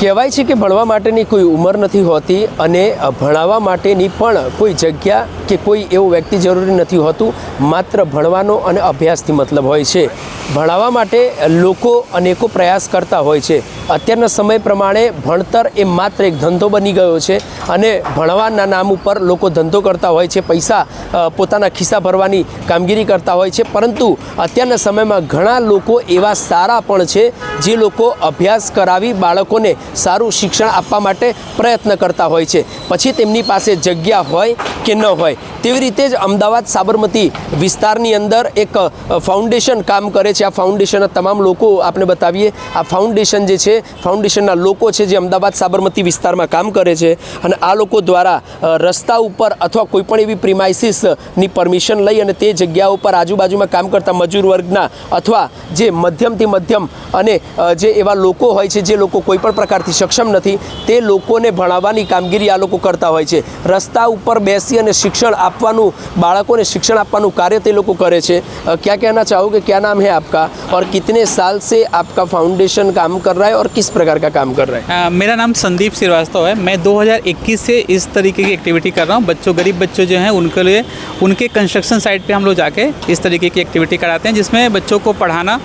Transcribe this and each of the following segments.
કહેવાય છે કે ભણવા માટેની કોઈ ઉંમર નથી હોતી અને ભણાવવા માટેની પણ કોઈ જગ્યા કે કોઈ એવો વ્યક્તિ જરૂરી નથી હોતું, માત્ર ભણવાનો અને અભ્યાસથી મતલબ હોય છે. ભણાવવા માટે લોકો અનેકો પ્રયાસ કરતા હોય છે. અત્યારના સમય પ્રમાણે ભણતર એ માત્ર એક ધંધો બની ગયો છે અને ભણવાના નામ ઉપર લોકો ધંધો કરતા હોય છે, પૈસા પોતાના ખિસ્સા ભરવાની કામગીરી કરતા હોય છે. પરંતુ અત્યારના સમયમાં ઘણા લોકો એવા સારા પણ છે જે લોકો અભ્યાસ કરાવી બાળકોને સારું શિક્ષણ આપવા માટે પ્રયત્ન કરતા હોય છે, પછી તેમની પાસે જગ્યા હોય કે ન હોય. તેવી રીતે જ અમદાવાદ સાબરમતી વિસ્તારની અંદર એક ફાઉન્ડેશન કામ કરે છે. આ ફાઉન્ડેશનના તમામ લોકો આપણે બતાવીએ. આ ફાઉન્ડેશન જે છે, ફાઉન્ડેશનના લોકો છે જે અમદાવાદ સાબરમતી વિસ્તારમાં કામ કરે છે અને આ લોકો દ્વારા રસ્તા ઉપર અથવા કોઈપણ એવી પ્રિમાઇસીસની પરમિશન લઈ અને તે જગ્યા ઉપર આજુબાજુમાં કામ કરતા મજૂર વર્ગના અથવા જે મધ્યમથી મધ્યમ અને જે એવા લોકો હોય છે જે લોકો કોઈપણ પ્રકારથી સક્ષમ નથી, તે લોકોને ભણાવવાની કામગીરી આ લોકો કરતા હોય છે. રસ્તા ઉપર બેસી અને શિક્ષણ આપવાનું, બાળકોને शिक्षण આપવાનું કાર્ય તે લોકો કરે છે. क्या कहना चाहोगे, क्या नाम है आपका और कितने साल से आपका फाउंडेशन काम कर रहा है और किस प्रकार का काम कर रहा है? मेरा नाम संदीप श्रीवास्तव है. मैं 2021 से इस तरीके की एक्टिविटी कर रहा हूँ. बच्चों, गरीब बच्चों जो हैं उनके लिए उनके कंस्ट्रक्शन साइट पे हम लोग जाके इस तरीके की एक्टिविटी कराते हैं, जिसमें बच्चों को पढ़ाना,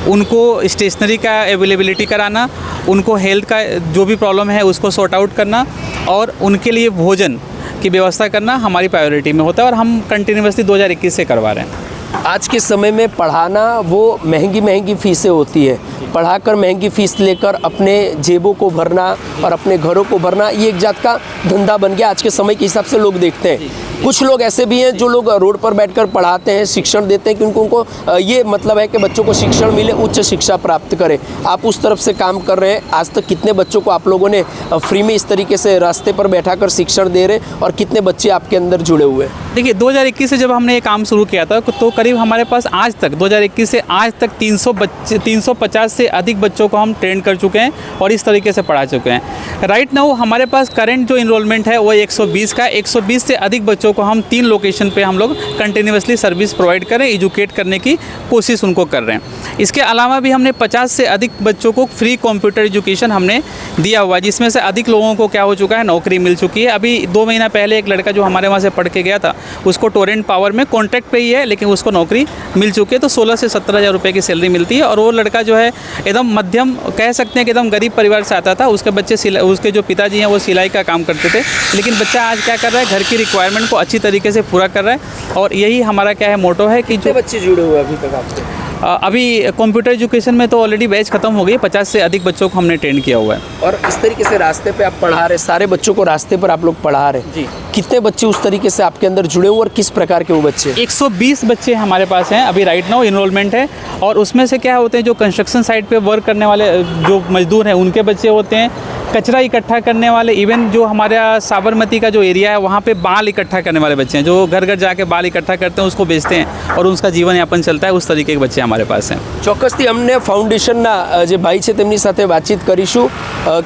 उनको स्टेशनरी का अवेलेबिलिटी कराना, उनको हेल्थ का जो भी प्रॉब्लम है उसको सॉर्ट आउट करना और उनके लिए भोजन की व्यवस्था करना हमारी प्रायोरिटी में होता है और हम कंटिन्यूसली 2021 से करवा रहे हैं. आज के समय में पढ़ाना वो महंगी फीसें होती है. पढ़ाकर महंगी फीस लेकर अपने जेबों को भरना और अपने घरों को भरना, ये एक जात का धंधा बन गया आज के समय के हिसाब से लोग देखते हैं. कुछ लोग ऐसे भी हैं जो लोग रोड पर बैठकर पढ़ाते हैं, शिक्षण देते हैं, क्योंकि उनको ये मतलब है कि बच्चों को शिक्षण मिले, उच्च शिक्षा प्राप्त करें. आप उस तरफ से काम कर रहे हैं. आज तक कितने बच्चों को आप लोगों ने फ्री में इस तरीके से रास्ते पर बैठाकर शिक्षण दे रहे और कितने बच्चे आपके अंदर जुड़े हुए हैं? देखिए, 2021 से जब हमने ये काम शुरू किया था तो करीब हमारे पास आज तक 2021 से आज तक 350 से अधिक बच्चों को हम ट्रेन कर चुके हैं और इस तरीके से पढ़ा चुके हैं. राइट नाउ हमारे पास करंट जो इनरोलमेंट है वो 120 का 120 से अधिक बच्चों को हम 3 लोकेशन पे हम लोग कंटिन्यूसली सर्विस प्रोवाइड करें, एजुकेट करने की कोशिश उनको कर रहे हैं. इसके अलावा भी हमने 50 से अधिक बच्चों को फ्री कंप्यूटर एजुकेशन हमने दिया हुआ है, जिसमें से अधिक लोगों को क्या हो चुका है, नौकरी मिल चुकी है. अभी 2 महीना पहले एक लड़का जो हमारे वहाँ से पढ़ के गया था, उसको टोरेंट पावर में कॉन्ट्रैक्ट पे ही है, लेकिन उसको नौकरी मिल चुकी है. तो 16 से 17 हज़ार रुपये की सैलरी मिलती है और वो लड़का जो है एकदम मध्यम कह सकते हैं कि एकदम गरीब परिवार से आता था. उसके बच्चे उसके जो पिताजी हैं वो सिलाई का काम करते थे, लेकिन बच्चा आज क्या कर रहा है, घर की रिक्वायरमेंट को अच्छी तरीके से पूरा कर रहा है. और यही हमारा क्या है मोटो है कि जो बच्चे जुड़े हुए अभी तक आपके? अभी कंप्यूटर एजुकेशन में तो ऑलरेडी बैच खत्म हो गई. 50 से अधिक बच्चों को हमने ट्रेन किया हुआ है. और इस तरीके से रास्ते पे आप पढ़ा रहे, सारे बच्चों को रास्ते पर आप लोग पढ़ा रहे जी. कितने बच्चे उस तरीके से आपके अंदर जुड़े हुए और किस प्रकार के वो बच्चे? 120 बच्चे हमारे पास हैं अभी राइट नाउ इनरोलमेंट है. और उसमें से क्या होते हैं, जो कंस्ट्रक्शन साइट पे वर्क करने वाले जो मजदूर हैं उनके बच्चे होते हैं, कचरा इकट्ठा करने वाले, इवन जो हमारा साबरमती का जो एरिया है वहाँ पे बाल इकट्ठा करने वाले बच्चे हैं, जो घर घर जाके बाल इकट्ठा करते हैं, उसको बेचते हैं और उसका जीवन यापन चलता है. उस तरीके के बच्चे हमारे पास हैं. ચોક્કસથી અમને ફાઉન્ડેશનના જે ભાઈ છે તેમની સાથે વાતચીત કરીશું.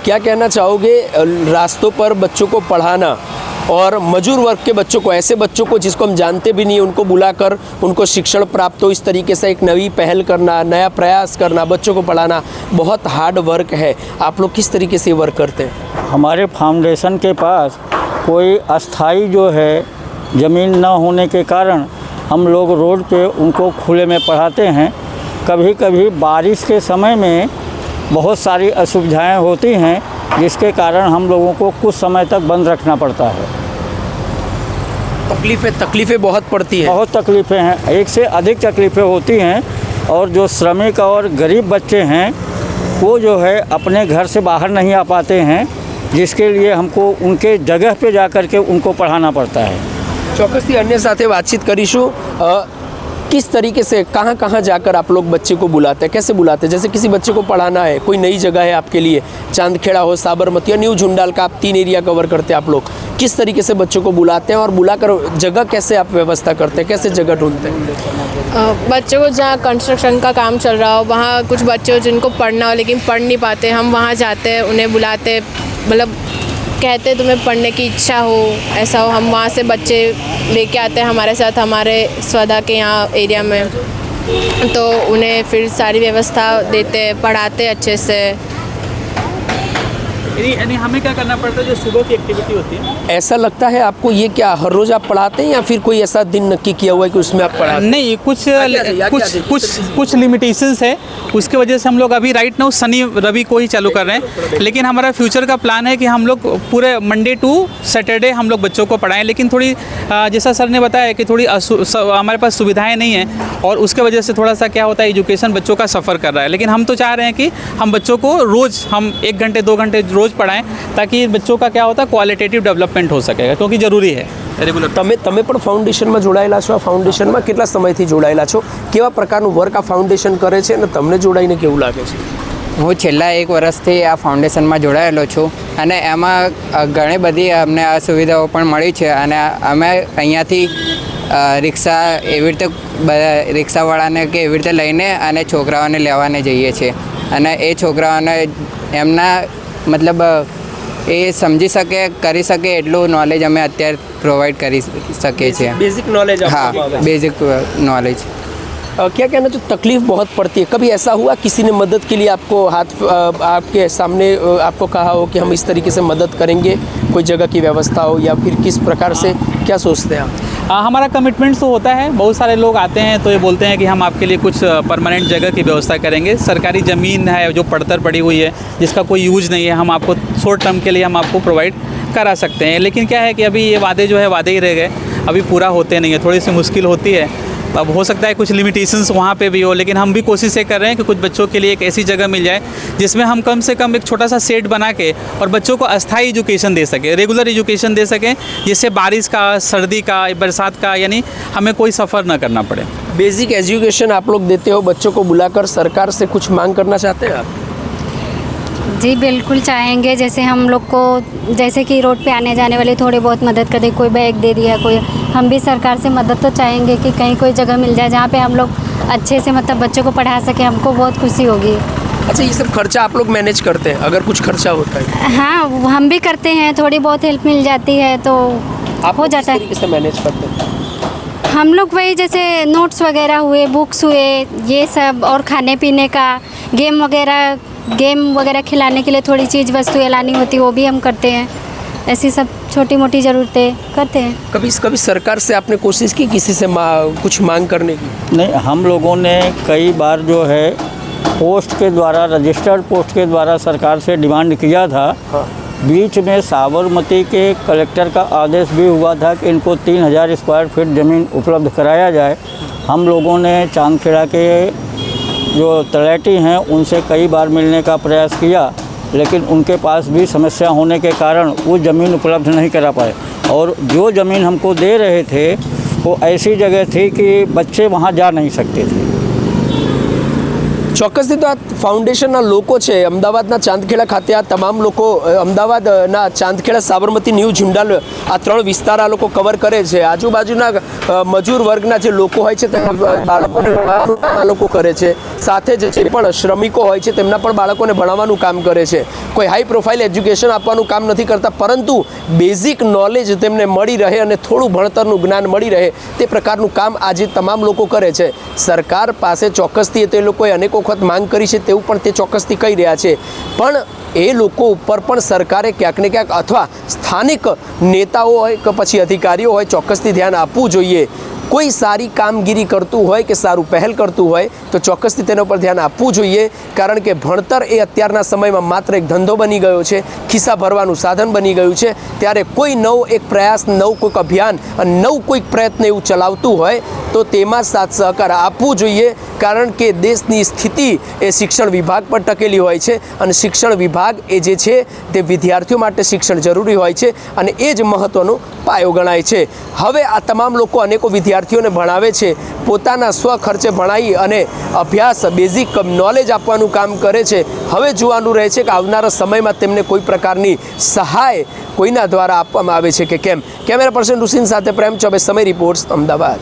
क्या कहना चाहोगे, रास्तों पर बच्चों को पढ़ाना और मजूर वर्ग के बच्चों को, ऐसे बच्चों को जिसको हम जानते भी नहीं, उनको बुलाकर उनको शिक्षण प्राप्त हो, इस तरीके से एक नई पहल करना, नया प्रयास करना, बच्चों को पढ़ाना बहुत हार्ड वर्क है. आप लोग किस तरीके से वर्क करते हैं? हमारे फाउंडेशन के पास कोई अस्थाई जो है ज़मीन न होने के कारण हम लोग रोड पे उनको खुले में पढ़ाते हैं. कभी कभी बारिश के समय में बहुत सारी असुविधाएं होती हैं, जिसके कारण हम लोगों को कुछ समय तक बंद रखना पड़ता है. तकलीफ़ें बहुत पड़ती हैं. बहुत तकलीफ़ें हैं, एक से अधिक तकलीफ़ें होती हैं. और जो श्रमिक और गरीब बच्चे हैं वो जो है अपने घर से बाहर नहीं आ पाते हैं, जिसके लिए हमको उनके जगह पे जा कर के उनको पढ़ाना पड़ता है. ચોક્કસથી અન્ય સાથે વાતચીત કરીશું. किस तरीके से कहाँ कहाँ जाकर आप लोग बच्चे को बुलाते हैं, कैसे बुलाते हैं? जैसे किसी बच्चे को पढ़ाना है, कोई नई जगह है आपके लिए, चांदखेड़ा हो, साबरमती या न्यू झुंडाल का, आप 3 एरिया कवर करते हैं आप लोग. किस तरीके से बच्चों को बुलाते हैं और बुलाकर जगह कैसे आप व्यवस्था करते हैं, कैसे जगह ढूंढते हैं? बच्चों को जहाँ कंस्ट्रक्शन का काम चल रहा हो, वहाँ कुछ बच्चे हो जिनको पढ़ना हो लेकिन पढ़ नहीं पाते, हम वहाँ जाते हैं, उन्हें बुलाते, मतलब कहते तुम्हें पढ़ने की इच्छा हो, ऐसा हो, हम वहाँ से बच्चे लेके आते हैं हमारे साथ हमारे स्वधा के यहाँ एरिया में. तो उन्हें फिर सारी व्यवस्था देते, पढ़ाते अच्छे से. यानी हमें क्या करना पड़ता है, जो सुबह की एक्टिविटी होती है। ऐसा लगता है आपको ये क्या हर रोज़ आप पढ़ाते हैं या फिर कोई ऐसा दिन नक्की किया हुआ है कि उसमें आप पढ़ाते हैं? नहीं, कुछ लिमिटेशंस है, उसके वजह से हम लोग अभी राइट नाउ शनि रवि को ही चालू कर रहे हैं। लेकिन हमारा फ्यूचर का प्लान है कि हम लोग पूरे मंडे टू सैटरडे हम लोग बच्चों को पढ़ाएं। लेकिन थोड़ी जैसा सर ने बताया कि थोड़ी हमारे पास सुविधाएं नहीं हैं और उसके वजह से थोड़ा सा क्या होता है, एजुकेशन बच्चों का सफ़र कर रहा है। लेकिन हम तो चाह रहे हैं कि हम बच्चों को रोज़ हम 1 घंटे 2 घंटे रोज़ पढ़ाएं, ताकि बच्चों का क्या होता है, क्वालिटेटिव डेवलपमेન્ટ हो सकेगा, क्योंकि ज़रूरी है રેગ્યુલર। તમે પણ ફાઉન્ડેશનમાં જોડાયેલા છો? આ ફાઉન્ડેશનમાં કેટલા સમયથી જોડાયેલા છો? કેવા પ્રકારનું વર્ક આ ફાઉન્ડેશન કરે છે અને તમને જોડાઈને કેવું લાગે છે? હું છેલ્લા 1 વર્ષથી આ ફાઉન્ડેશનમાં જોડાયેલો છું અને એમાં ઘણી બધી અમને આ સુવિધાઓ પણ મળી છે અને અમે અહીંયાથી રિક્ષા એવી રીતે રિક્ષાવાળાને કે એવી રીતે લઈને અને છોકરાઓને લેવાને જઈએ છીએ અને એ છોકરાઓને એમના મતલબ એ સમજી શકે કરી શકે એટલું નોલેજ અમે અત્યારે પ્રોવાઈડ કરી શકીએ છીએ। બેઝિક નોલેજ हाँ, बेसिक नॉलेज। क्या कहना जो तकलीफ बहुत पड़ती है, कभी ऐसा हुआ किसी ने मदद के लिए आपको आपके सामने आपको कहा हो कि हम इस तरीके से मदद करेंगे, कोई जगह की व्यवस्था हो, या फिर किस प्रकार से, क्या सोचते हैं आप? हमारा कमिटमेंट तो होता है, बहुत सारे लोग आते हैं तो ये बोलते हैं कि हम आपके लिए कुछ परमानेंट जगह की व्यवस्था करेंगे। सरकारी ज़मीन है जो पड़तर पड़ी हुई है, जिसका कोई यूज़ नहीं है, हम आपको शॉर्ट टर्म के लिए हम आपको प्रोवाइड करा सकते हैं। लेकिन क्या है कि अभी ये वादे जो है वादे ही रह गए, अभी पूरा होते नहीं है, थोड़ी सी मुश्किल होती है। अब हो सकता है कुछ लिमिटेशंस वहाँ पे भी हो, लेकिन हम भी कोशिश ये कर रहे हैं कि कुछ बच्चों के लिए एक ऐसी जगह मिल जाए जिसमें हम कम से कम एक छोटा सा सेट बना के और बच्चों को अस्थायी एजुकेशन दे सकें, रेगुलर एजुकेशन दे सकें, जिससे बारिश का, सर्दी का, बरसात का यानी हमें कोई सफ़र ना करना पड़े। बेसिक एजुकेशन आप लोग देते हो, बच्चों को बुलाकर सरकार से कुछ मांग करना चाहते हैं आप? जी बिल्कुल चाहेंगे। जैसे हम लोग को, जैसे कि रोड पे आने जाने वाले थोड़ी बहुत मदद कर दे, कोई बैग दे दिया, कोई, हम भी सरकार से मदद तो चाहेंगे कि कहीं कोई जगह मिल जाए जहाँ पे हम लोग अच्छे से मतलब बच्चों को पढ़ा सकें, हमको बहुत खुशी होगी। अच्छा, ये सब खर्चा आप लोग मैनेज करते हैं अगर कुछ खर्चा होता है? हाँ, हम भी करते हैं, थोड़ी बहुत हेल्प मिल जाती है तो आप हो जाता है। किस तरीके से मैनेज करते हैं? हम लोग वही जैसे नोट्स वगैरह हुए, बुक्स हुए, ये सब, और खाने पीने का, गेम वगैरह खिलाने के लिए थोड़ी चीज़ वस्तुएं लानी होती है, वो भी हम करते हैं। ऐसी सब छोटी मोटी ज़रूरतें करते हैं। कभी सरकार से आपने कोशिश की किसी से कुछ मांग करने की? नहीं, हम लोगों ने कई बार जो है पोस्ट के द्वारा, रजिस्टर्ड पोस्ट के द्वारा सरकार से डिमांड किया था। हाँ। बीच में साबरमती के कलेक्टर का आदेश भी हुआ था कि इनको 3000 स्क्वायर फीट ज़मीन उपलब्ध कराया जाए। हम लोगों ने चांदखेड़ा के जो तलाटी हैं उनसे कई बार मिलने का प्रयास किया, लेकिन उनके पास भी समस्या होने के कारण वो ज़मीन उपलब्ध नहीं करा पाए। और जो ज़मीन हमको दे रहे थे वो ऐसी जगह थी कि बच्चे वहाँ जा नहीं सकते थे। ચોક્કસથી તો આ ફાઉન્ડેશનના લોકો છે અમદાવાદના ચાંદખેડા ખાતે આ તમામ લોકો અમદાવાદના ચાંદખેડા સાબરમતી ન્યૂ ઝુંડાલ આ 3 વિસ્તાર આ લોકો કવર કરે છે। આજુબાજુના મજૂર વર્ગના જે લોકો હોય છે તેના બાળકોને ભણાવવાનું આ લોકો કરે છે, સાથે જે પણ શ્રમિકો હોય છે તેમના પણ બાળકોને ભણાવવાનું કામ કરે છે। કોઈ હાઈ પ્રોફાઇલ એજ્યુકેશન આપવાનું કામ નથી કરતા, પરંતુ બેઝિક નોલેજ તેમને મળી રહે અને થોડું ભણતરનું જ્ઞાન મળી રહે તે પ્રકારનું કામ આજે તમામ લોકો કરે છે। સરકાર પાસે ચોક્કસથી તે લોકોએ અનેક વખત માંગ કરી છે તેવું પણ તે ચોક્કસથી કહી રહ્યા છે, પણ એ લોકો ઉપર પણ સરકારે ક્યાંક ને ક્યાંક અથવા સ્થાનિક નેતાઓ હોય કે પછી અધિકારીઓ હોય ચોક્કસથી ધ્યાન આપવું જોઈએ। કોઈ સારી કામગીરી કરતું હોય કે સારું પહેલ કરતું હોય તો ચોક્કસથી તેના ઉપર ધ્યાન આપવું જોઈએ, કારણ કે ભણતર એ અત્યારના સમયમાં માત્ર એક ધંધો બની ગયો છે, ખિસ્સા ભરવાનું સાધન બની ગયું છે। ત્યારે કોઈ નવો એક પ્રયાસ, નવું કોઈક અભિયાન અને નવું કોઈક પ્રયત્ન એવું ચલાવતું હોય તો તેમાં સાથ સહકાર આપવું જોઈએ, કારણ કે દેશની સ્થિતિ એ શિક્ષણ વિભાગ પર ટકેલી હોય છે અને શિક્ષણ વિભાગ એ જે છે તે વિદ્યાર્થીઓ માટે શિક્ષણ જરૂરી હોય છે અને એ જ મહત્ત્વનો પાયો ગણાય છે। હવે આ તમામ લોકો અનેકો વિદ્યાર્થીઓને ભણાવે છે, પોતાના સ્વખર્ચે ભણાવી અને અભ્યાસ, બેઝિક નોલેજ આપવાનું કામ કરે છે। હવે જોવાનું રહે છે કે આવનારા સમયમાં તેમને કોઈ પ્રકારની સહાય કોઈના દ્વારા આપવામાં આવે છે કે કેમ। કેમેરા પર્સન રુસિન સાથે પ્રેમ ચોબે, સમય રિપોર્ટ્સ, અમદાવાદ।